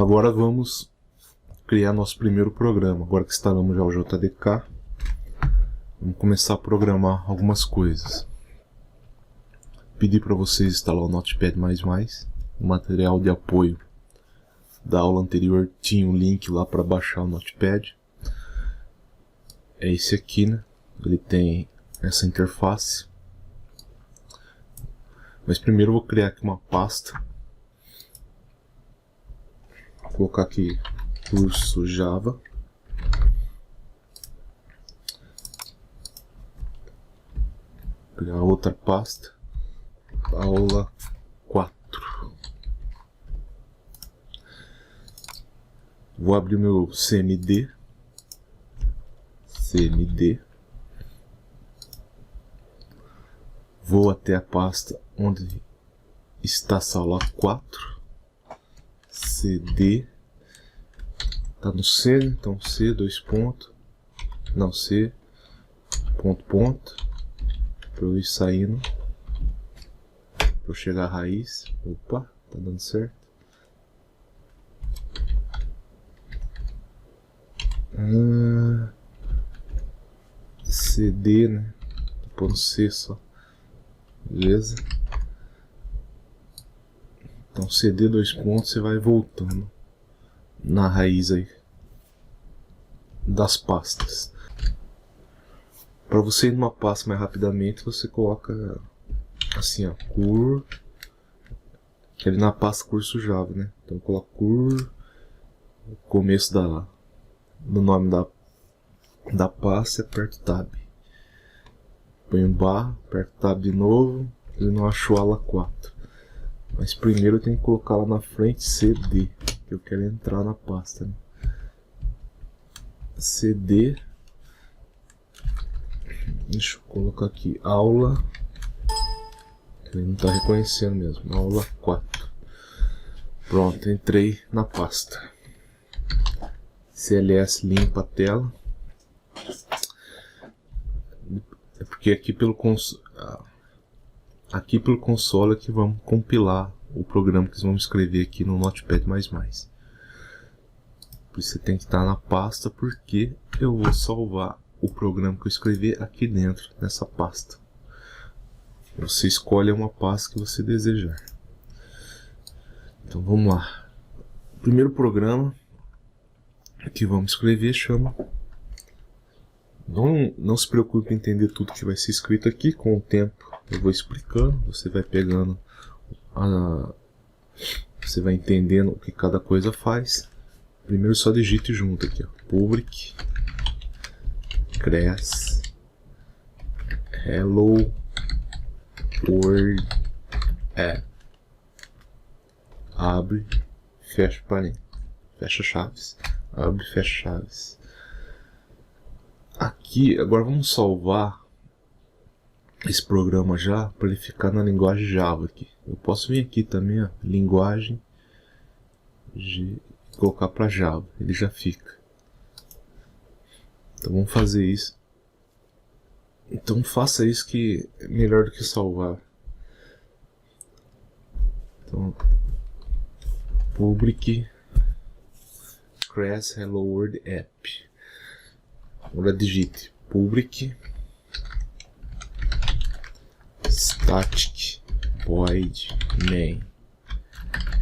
Agora vamos criar nosso primeiro programa. Agora que instalamos já o JDK, vamos começar a programar algumas coisas. Pedi para vocês instalar o Notepad++, o material de apoio da aula anterior tinha um link lá para baixar o Notepad. É esse aqui, né? Ele tem essa interface. Mas primeiro eu vou criar aqui uma pasta. Vou colocar aqui curso Java. Criar outra pasta. Aula 4. Vou abrir o meu CMD. Vou até a pasta onde está essa aula 4. CD. Tá no C, então C, dois pontos. Não, C, ponto. Para eu ir saindo. Para eu chegar à raiz. Opa, tá dando certo. CD, né? Tô pondo C só. Beleza? Então CD, dois pontos, você vai voltando na raiz aí das pastas. Para você ir numa pasta mais rapidamente, você coloca assim, ó, cur, que é na pasta curso Java, né? Então coloca cur, começo do nome da pasta, aperta o tab. Põe um barra, aperta o tab de novo, ele não achou a aula 4. Mas primeiro eu tenho que colocar lá na frente CD, que eu quero entrar na pasta, né? CD. Deixa eu colocar aqui aula. Ele não está reconhecendo mesmo. Aula 4. Pronto, entrei na pasta. CLS limpa a tela. É porque aqui pelo console é que vamos compilar o programa que vamos escrever aqui no Notepad++. Por isso você tem que estar na pasta, porque eu vou salvar o programa que eu escrever aqui dentro, nessa pasta. Você escolhe uma pasta que você desejar. Então vamos lá. O primeiro programa que vamos escrever chama... Não se preocupe em entender tudo que vai ser escrito aqui. Com o tempo eu vou explicando. Você vai pegando... Você vai entendendo o que cada coisa faz. Primeiro só digite junto aqui, ó. Public Cres Hello World App. Abre, fecha parênteses, fecha chaves, abre, fecha chaves. Aqui, agora vamos salvar esse programa já para ele ficar na linguagem Java aqui. Eu posso vir aqui também, ó, linguagem colocar para Java, ele já fica. Então vamos fazer isso. Então faça isso, que é melhor do que salvar. Então public Cres Hello World App. Agora digite public static void main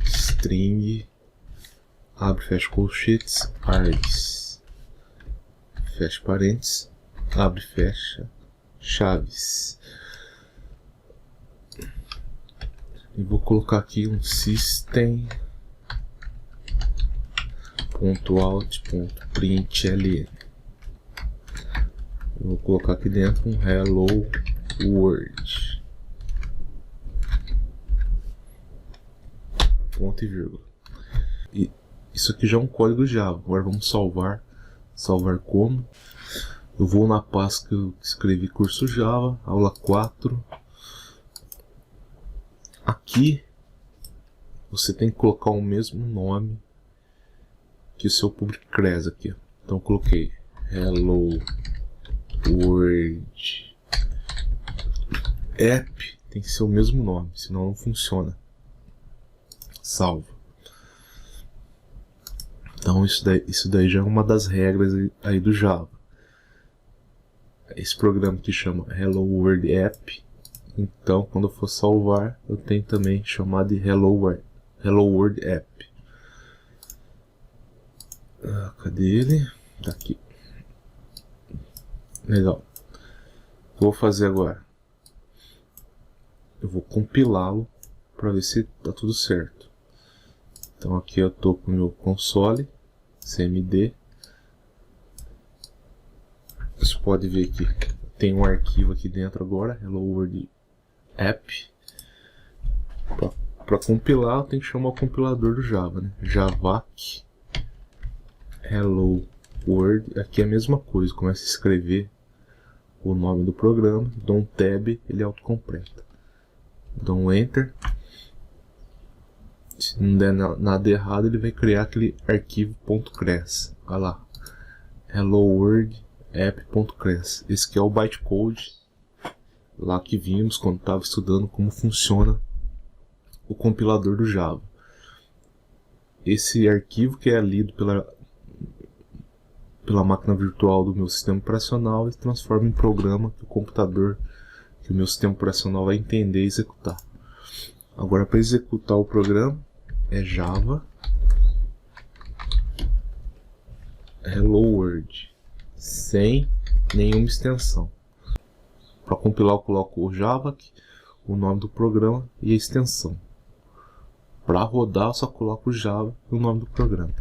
string, abre, fecha colchetes, args, fecha parênteses, abre, fecha chaves. E vou colocar aqui um system.out.println. Vou colocar aqui dentro um hello world. Ponto e vírgula. E isso aqui já é um código Java. Agora vamos salvar. Salvar como? Eu vou na pasta que eu escrevi curso Java, aula 4. Aqui você tem que colocar o mesmo nome que o seu public cres aqui. Então eu coloquei Hello World App, tem que ser o mesmo nome, senão não funciona. Salva. Então isso daí já é uma das regras aí do Java. Esse programa que chama Hello World App, então quando eu for salvar, eu tenho também que chamar de Hello World App. Cadê ele? Tá aqui. Legal. O que eu vou fazer agora? Eu vou compilá-lo para ver se tá tudo certo. Então aqui eu tô com o meu console cmd. Você pode ver que tem um arquivo aqui dentro agora, Hello World App. Para compilar, eu tenho que chamar o compilador do Java, né? Javac Hello World. Aqui é a mesma coisa, começa a escrever o nome do programa, dou um tab, ele autocompleta. Dou um enter. Se não der nada errado, ele vai criar aquele arquivo .cres. Olha lá, Hello World app.cres. Esse que é o bytecode lá que vimos quando estava estudando como funciona o compilador do Java. Esse arquivo que é lido pela máquina virtual do meu sistema operacional, ele transforma em programa que o computador, que o meu sistema operacional vai entender e executar. Agora, para executar o programa, é Java Hello World, sem nenhuma extensão. Para compilar, eu coloco o Java, o nome do programa e a extensão. Para rodar, eu só coloco o Java e o nome do programa.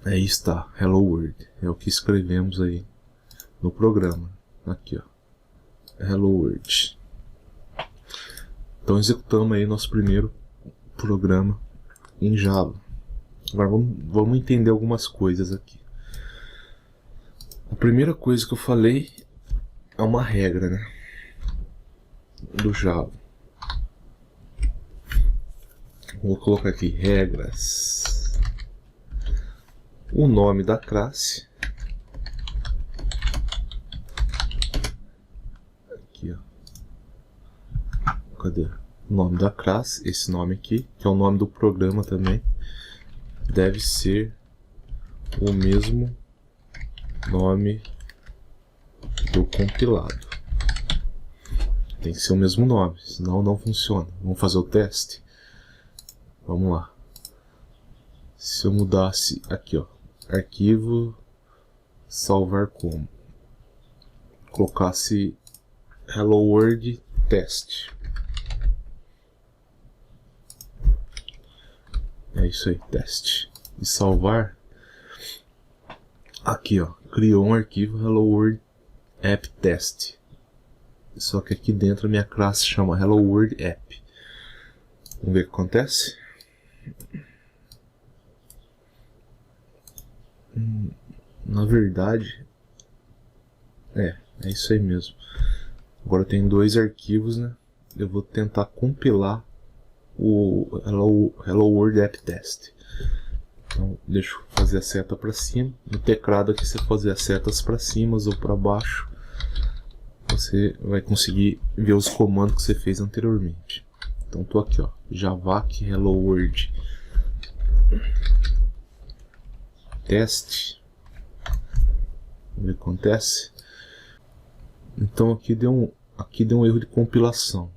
Aí está, Hello World. É o que escrevemos aí no programa. Aqui, ó. Hello World. Então executamos aí nosso primeiro programa em Java. Agora vamos entender algumas coisas aqui. A primeira coisa que eu falei é uma regra, né, do Java. Vou colocar aqui regras. O nome da classe. Aqui, ó. Cadê? O nome da classe, esse nome aqui, que é o nome do programa também, deve ser o mesmo nome do compilado. Tem que ser o mesmo nome, senão não funciona. Vamos fazer o teste? Vamos lá. Se eu mudasse aqui, ó, arquivo, salvar como, colocasse Hello World Test. É isso aí, teste. E salvar. Aqui, ó, criou um arquivo Hello World App Test. Só que aqui dentro a minha classe chama Hello World App. Vamos ver o que acontece. Na verdade, é isso aí mesmo. Agora eu tenho dois arquivos, né? Eu vou tentar compilar o Hello World App Test. Então, deixa eu fazer a seta para cima. No teclado aqui, você fazer as setas para cima ou para baixo, você vai conseguir ver os comandos que você fez anteriormente. Então, tô aqui, ó, Javac Hello World Test. Vamos ver o que acontece. Então aqui deu um erro de compilação.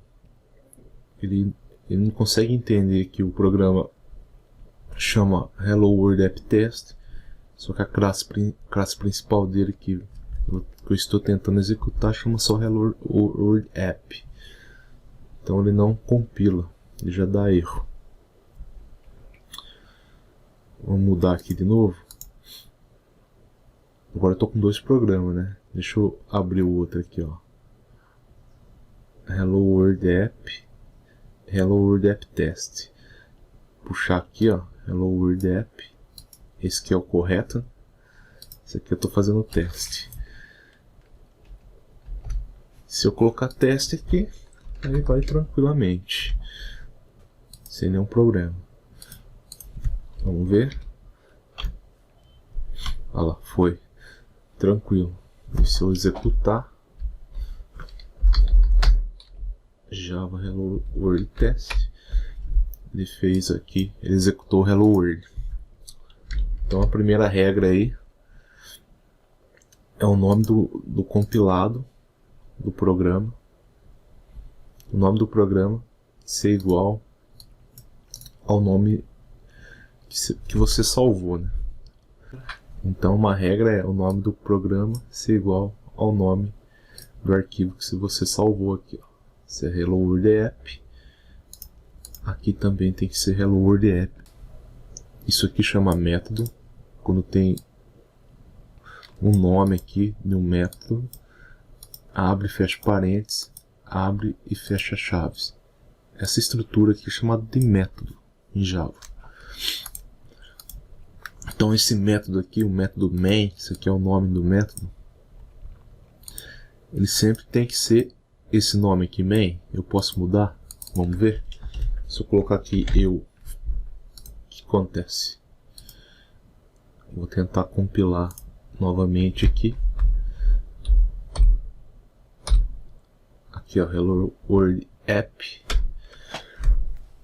Ele não consegue entender que o programa chama Hello World App Test, só que a classe principal dele que eu estou tentando executar chama só Hello World App. Então ele não compila, ele já dá erro. Vamos mudar aqui de novo. Agora eu estou com dois programas, né? Deixa eu abrir o outro aqui, ó. Hello World App, Hello World App Test. Puxar aqui, ó, Hello World App. Esse aqui é o correto. Esse aqui eu estou fazendo o teste. Se eu colocar teste aqui, aí vai tranquilamente, sem nenhum problema. Vamos ver. Olha lá, foi tranquilo. E se eu executar Java Hello World Test, ele fez aqui, ele executou Hello World. Então a primeira regra aí é o nome do compilado do programa. O nome do programa ser igual ao nome que você salvou, né? Então uma regra é o nome do programa ser igual ao nome do arquivo que você salvou aqui, ó. Se é Hello World App, aqui também tem que ser Hello World App. Isso aqui chama método. Quando tem um nome aqui de um método, abre e fecha parênteses, abre e fecha chaves. Essa estrutura aqui é chamada de método em Java. Então esse método aqui, o método main, isso aqui é o nome do método, ele sempre tem que ser esse nome aqui, main. Eu posso mudar? Vamos ver? Se eu colocar aqui o que acontece? Vou tentar compilar novamente aqui. Aqui, ó, Hello World App.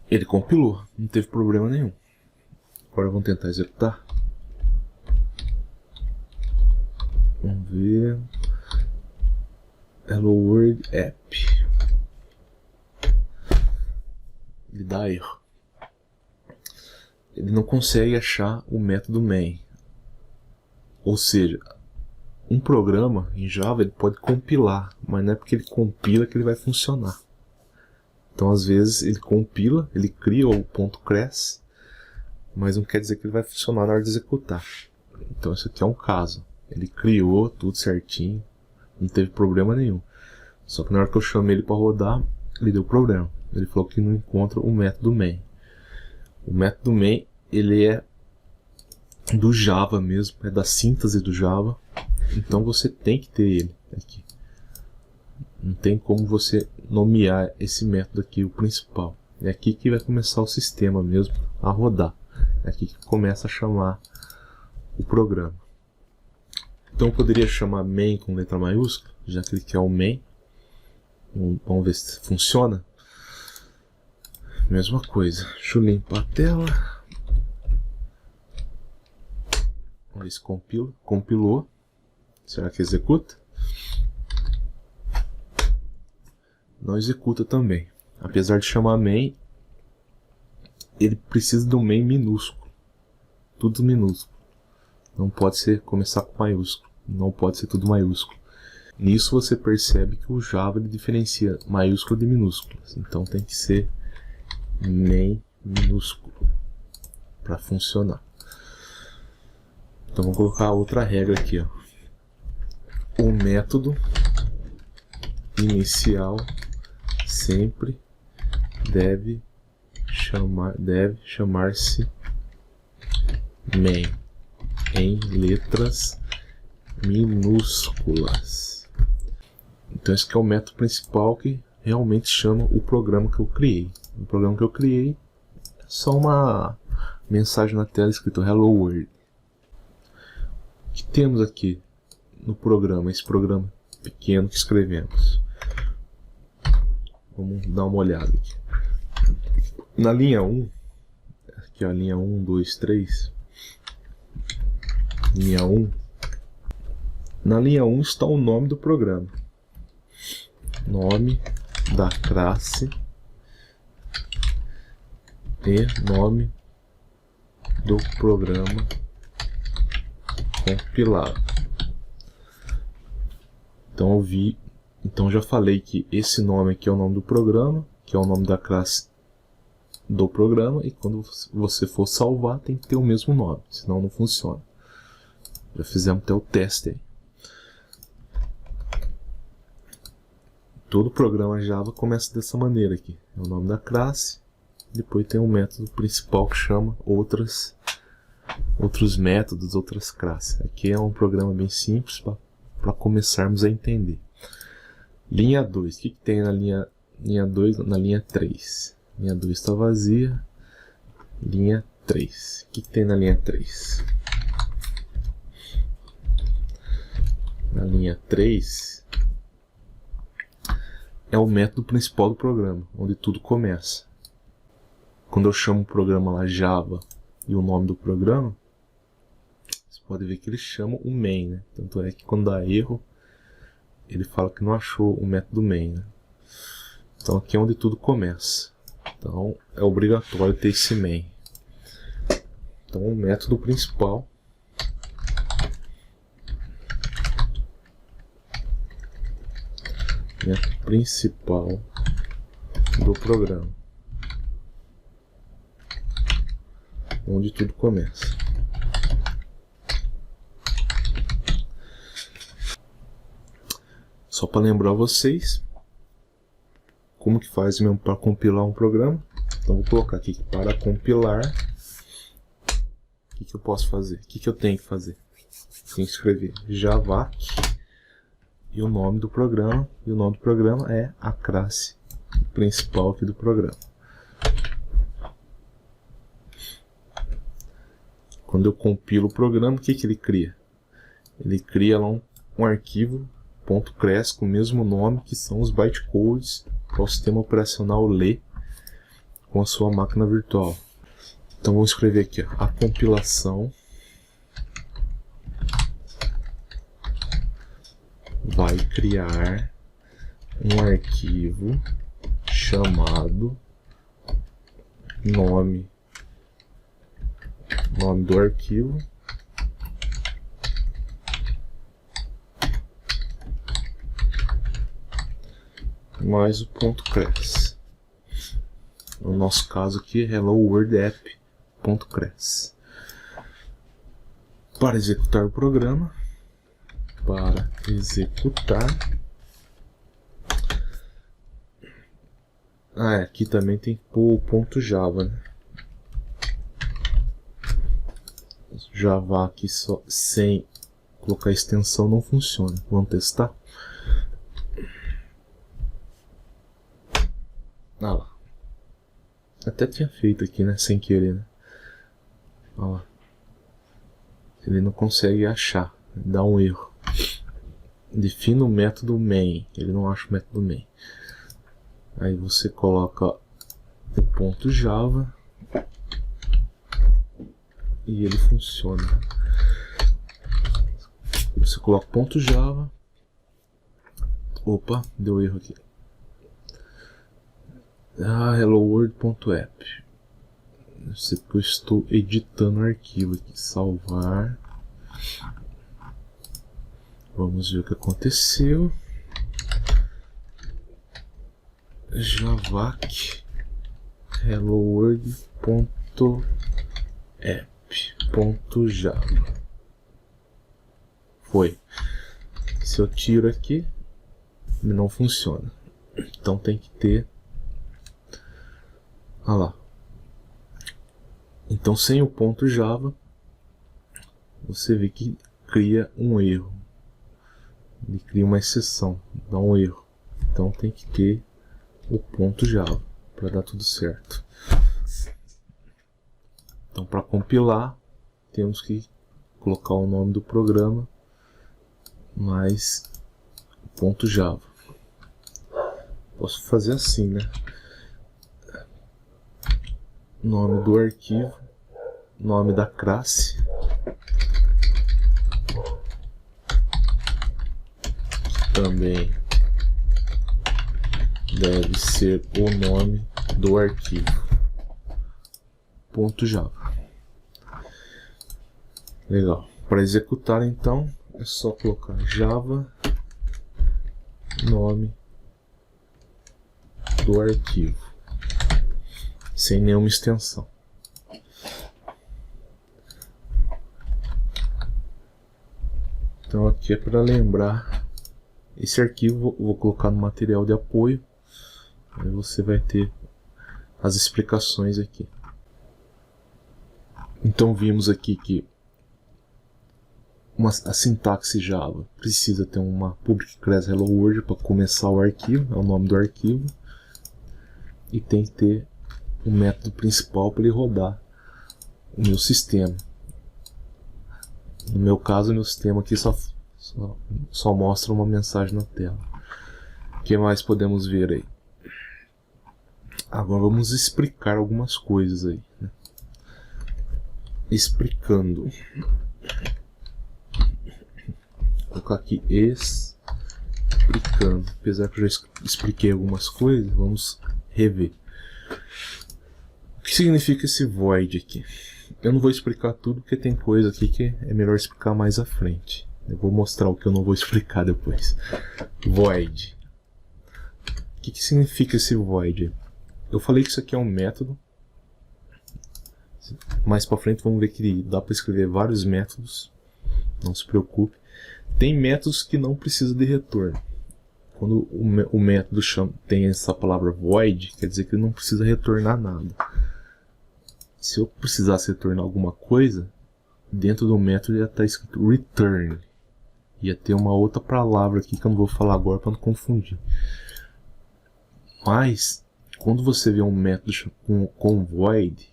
Ele compilou, não teve problema nenhum. Agora vamos tentar executar. Vamos ver. Hello World App. Ele dá erro. Ele não consegue achar o método main. Ou seja, um programa em Java ele pode compilar, mas não é porque ele compila que ele vai funcionar. Então às vezes ele compila, ele cria o .crash, mas não quer dizer que ele vai funcionar na hora de executar. Então isso aqui é um caso. Ele criou tudo certinho, não teve problema nenhum. Só que na hora que eu chamei ele para rodar, ele deu problema. Ele falou que não encontra o método main. O método main ele é do Java mesmo, é da síntese do Java. Então você tem que ter ele aqui. Não tem como você nomear esse método aqui, o principal. É aqui que vai começar o sistema mesmo a rodar. É aqui que começa a chamar o programa. Então eu poderia chamar main com letra maiúscula, já que ele quer o main. Vamos ver se funciona. Mesma coisa. Deixa eu limpar a tela. Vamos ver se compila. Compilou. Será que executa? Não executa também. Apesar de chamar main, ele precisa de um main minúsculo. Tudo minúsculo. Não pode ser começar com maiúsculo. Não pode ser tudo maiúsculo. Nisso você percebe que o Java ele diferencia maiúsculo de minúsculas. Então tem que ser main minúsculo para funcionar. Então vamos colocar outra regra aqui, ó. O método inicial sempre deve chamar-se main em letras minúsculas. Então esse aqui é o método principal que realmente chama o programa que eu criei. O programa que eu criei é só uma mensagem na tela escrito Hello World. O que temos aqui no programa, esse programa pequeno que escrevemos? Vamos dar uma olhada aqui. Na linha 1, aqui ó, linha 1, 2, 3. Linha 1. Na linha 1 está o nome do programa. Nome da classe e nome do programa compilado. Então já falei que esse nome aqui é o nome do programa, que é o nome da classe do programa, e quando você for salvar tem que ter o mesmo nome, senão não funciona. Já fizemos até o teste aí. Todo programa Java começa dessa maneira aqui. É o nome da classe, depois tem um método principal que chama outros métodos, outras classes. Aqui é um programa bem simples para começarmos a entender. Linha 2, o que tem na linha 2? Na linha 3. Linha 2 está vazia. Linha 3. O que tem na linha 3? Na linha 3 é o método principal do programa, onde tudo começa. Quando eu chamo o programa lá Java e o nome do programa, pode ver que ele chama o main, né? Tanto é que quando dá erro, ele fala que não achou o método main, né? Então aqui é onde tudo começa. Então é obrigatório ter esse main. Então o método principal do programa, onde tudo começa. Só para lembrar vocês como que faz mesmo para compilar um programa. Então vou colocar aqui que para compilar, o que eu posso fazer? O que eu tenho que fazer? Tenho que escrever javac e o nome do programa. E o nome do programa é a classe principal aqui do programa. Quando eu compilo o programa, o que ele cria? Ele cria lá um arquivo .cres com o mesmo nome, que são os bytecodes para o sistema operacional ler com a sua máquina virtual. Então vamos escrever aqui, ó, a compilação vai criar um arquivo chamado nome do arquivo mais o .cres. No nosso caso aqui, hello world app.cres. Para executar o programa, aqui também tem que pôr o .java, né? Java aqui só sem colocar extensão não funciona. Vamos testar? Ah lá. Até tinha feito aqui, né? Sem querer, né? Olha lá. Ele não consegue achar. Dá um erro. Defina o método main. Ele não acha o método main. Aí você coloca o .java e ele funciona. Você coloca .java. Opa, deu erro aqui. Hello world.app. Eu estou editando o arquivo aqui. Salvar. Vamos ver o que aconteceu. Javac hello world.app.java. Foi. Se eu tiro aqui, não funciona. Então tem que ter. Olha lá. Então sem o .java, você vê que cria um erro. Ele cria uma exceção, dá um erro. Então tem que ter o .java para dar tudo certo. Então para compilar, temos que colocar o nome do programa mais o .java. Posso fazer assim, né? Nome do arquivo, nome da classe, também deve ser o nome do arquivo .java. Legal. Para executar então é só colocar java nome do arquivo sem nenhuma extensão. Então aqui é para lembrar. Esse arquivo eu vou colocar no material de apoio. Aí você vai ter as explicações aqui. Então vimos aqui que a sintaxe Java precisa ter uma public class hello world para começar o arquivo, é o nome do arquivo, e tem que ter o método principal para ele rodar o meu sistema. No meu caso, o meu sistema aqui só mostra uma mensagem na tela. O que mais podemos ver aí? Agora vamos explicar algumas coisas aí, né? Explicando. Vou colocar aqui explicando. Apesar que eu já expliquei algumas coisas, vamos rever. O que significa esse void aqui? Eu não vou explicar tudo porque tem coisa aqui que é melhor explicar mais à frente. Eu vou mostrar o que eu não vou explicar depois. Void. O que significa esse void? Eu falei que isso aqui é um método. Mais pra frente vamos ver que dá para escrever vários métodos. Não se preocupe. Tem métodos que não precisam de retorno. Quando o método tem essa palavra void, quer dizer que ele não precisa retornar nada. Se eu precisasse retornar alguma coisa, dentro do método ia estar escrito return. Ia ter uma outra palavra aqui que eu não vou falar agora para não confundir. Mas, quando você vê um método com void,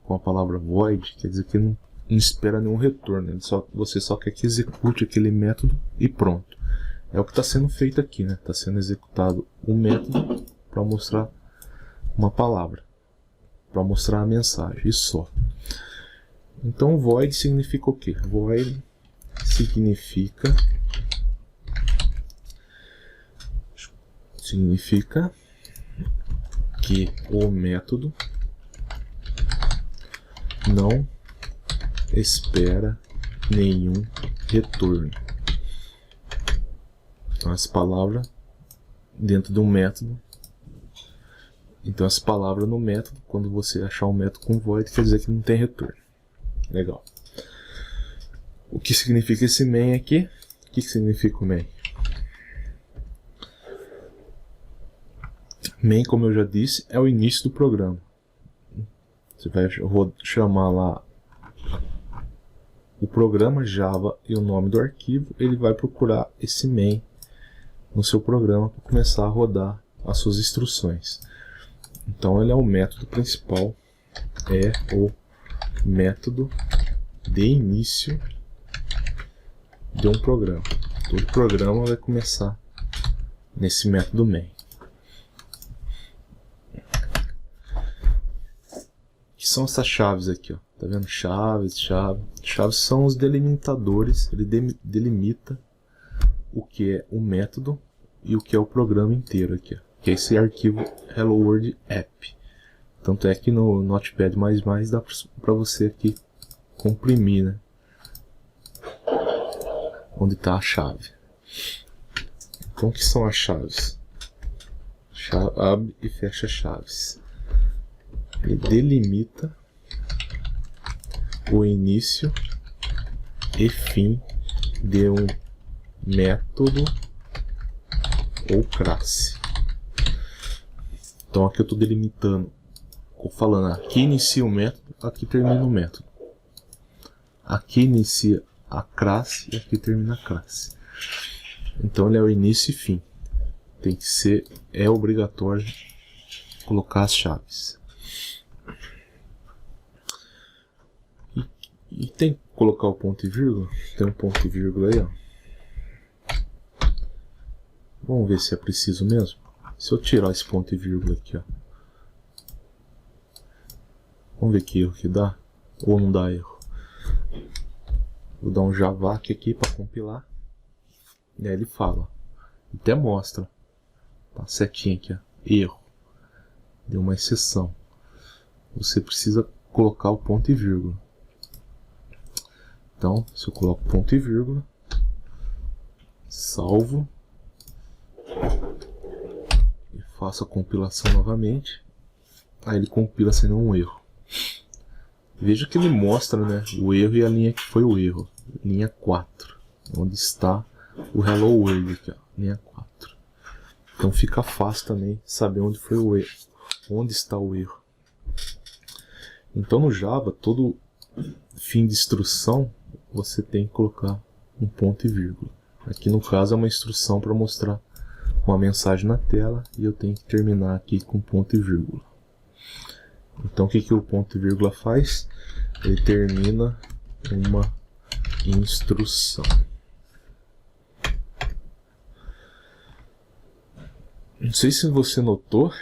com a palavra void, quer dizer que ele não espera nenhum retorno. Você só quer que execute aquele método e pronto. É o que está sendo feito aqui, né? Está sendo executado um método para mostrar uma palavra, para mostrar a mensagem, e só. Então, void significa o quê? Void significa que o método não espera nenhum retorno. Então, essa palavra dentro de um método. Então, essa palavra no método, quando você achar um método com void, quer dizer que não tem retorno. Legal. O que significa esse main aqui? O que significa o main? Main, como eu já disse, é o início do programa. Você vai chamar lá o programa Java e o nome do arquivo. Ele vai procurar esse main no seu programa para começar a rodar as suas instruções. Então ele é o método principal, é o método de início de um programa. Todo programa vai começar nesse método main. Que são essas chaves aqui, ó. Tá vendo? Chaves. Chaves são os delimitadores. Ele delimita o que é o método e o que é o programa inteiro aqui, ó. Que é esse arquivo Hello World App. Tanto é que no Notepad++ dá para você aqui comprimir, né? Onde está a chave. Então, o que são as chaves? Abre e fecha chaves. Ele delimita o início e fim de um método ou classe. Então aqui eu estou delimitando, falando aqui inicia o método, aqui termina o método. Aqui inicia a classe e aqui termina a classe. Então ele é o início e fim. Tem que ser, é obrigatório colocar as chaves. E tem que colocar o ponto e vírgula. Tem um ponto e vírgula aí, ó. Vamos ver se é preciso mesmo. Se eu tirar esse ponto e vírgula aqui, ó. Vamos ver que erro que dá. Ou não dá erro. Vou dar um javac aqui para compilar. E aí ele fala. Até mostra. Tá setinha aqui, ó. Erro. Deu uma exceção. Você precisa colocar o ponto e vírgula. Então, se eu coloco ponto e vírgula, salvo e faço a compilação novamente, aí ele compila sem nenhum erro. Veja que ele mostra, né, o erro e a linha que foi o erro, linha 4, onde está o Hello World aqui, ó, linha 4. Então fica fácil também saber onde foi o erro, onde está o erro. Então no Java, todo fim de instrução você tem que colocar um ponto e vírgula. Aqui no caso é uma instrução para mostrar uma mensagem na tela e eu tenho que terminar aqui com ponto e vírgula. Então o que o ponto e vírgula faz? Ele termina uma instrução. Não sei se você notou,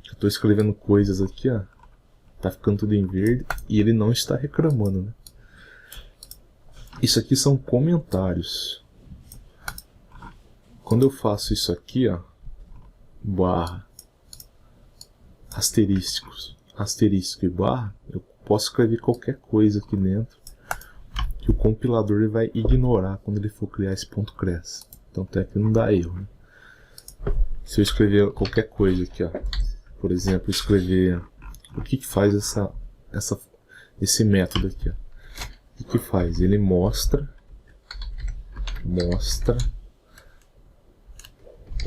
eu estou escrevendo coisas aqui, ó, tá ficando tudo em verde e ele não está reclamando, né? Isso aqui são comentários. quando eu faço isso aqui, ó, barra, asterisco e barra, eu posso escrever qualquer coisa aqui dentro que o compilador ele vai ignorar quando ele for criar esse ponto cresce. Então até que não dá erro, né? Se eu escrever qualquer coisa aqui, ó, por exemplo, escrever o que faz esse método aqui, ó. O que faz? Ele mostra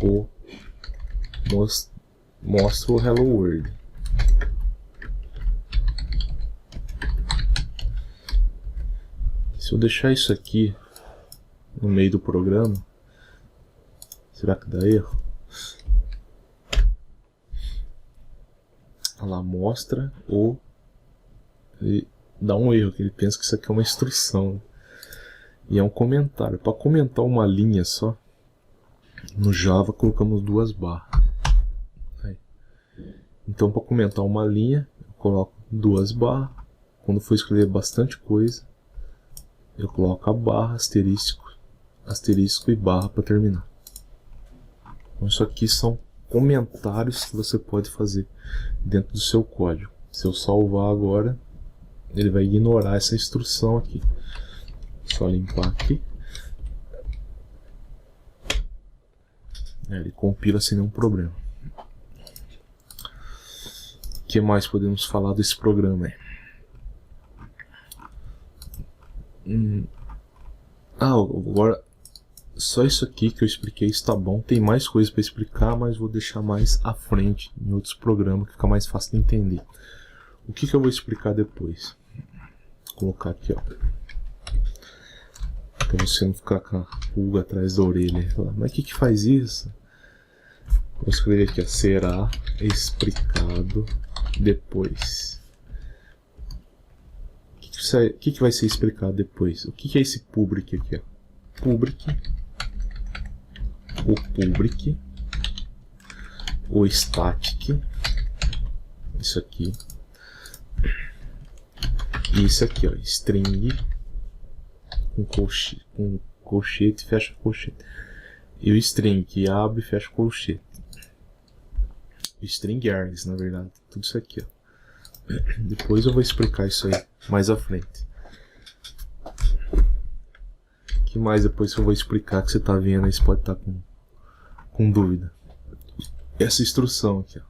o Hello World. Se eu deixar isso aqui no meio do programa, será que dá erro? Ela mostra o... Ele dá um erro, que ele pensa que isso aqui é uma instrução. E é um comentário. Para comentar uma linha só, no Java colocamos 2 barras. Aí. Então para comentar uma linha, eu coloco 2 barras. Quando for escrever bastante coisa, eu coloco a barra, asterisco e barra para terminar. Então isso aqui são comentários que você pode fazer dentro do seu código. Se eu salvar agora, ele vai ignorar essa instrução aqui. Só limpar aqui. Ele compila sem nenhum problema. O que mais podemos falar desse programa aí? Agora só isso aqui que eu expliquei está bom. Tem mais coisas para explicar, mas vou deixar mais à frente em outros programas que fica mais fácil de entender. O que eu vou explicar depois? Vou colocar aqui, ó, para você não ficar com a pulga atrás da orelha. Mas o que faz isso? Vou escrever aqui, ó, será explicado depois. O que vai ser explicado depois? O que é esse public aqui? Ó? O static, isso aqui, e isso aqui, ó, string com colchete, fecha colchete, e o string que abre e fecha colchete, o string args, na verdade, tudo isso aqui, ó. Depois eu vou explicar isso aí mais à frente. O que mais depois que eu vou explicar que você está vendo aí, você pode estar com dúvida? Essa instrução aqui, ó.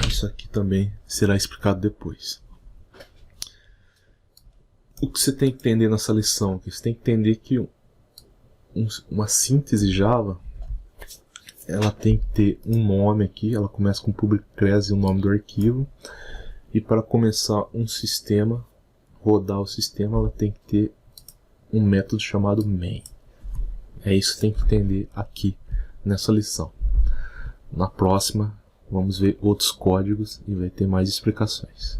Isso aqui também será explicado depois. O que você tem que entender nessa lição aqui? Você tem que entender que uma síntese Java, ela tem que ter um nome aqui. Ela começa com public class e o nome do arquivo. E para começar um sistema, rodar o sistema, ela tem que ter um método chamado main. É isso que tem que entender aqui nessa lição. Na próxima, vamos ver outros códigos e vai ter mais explicações.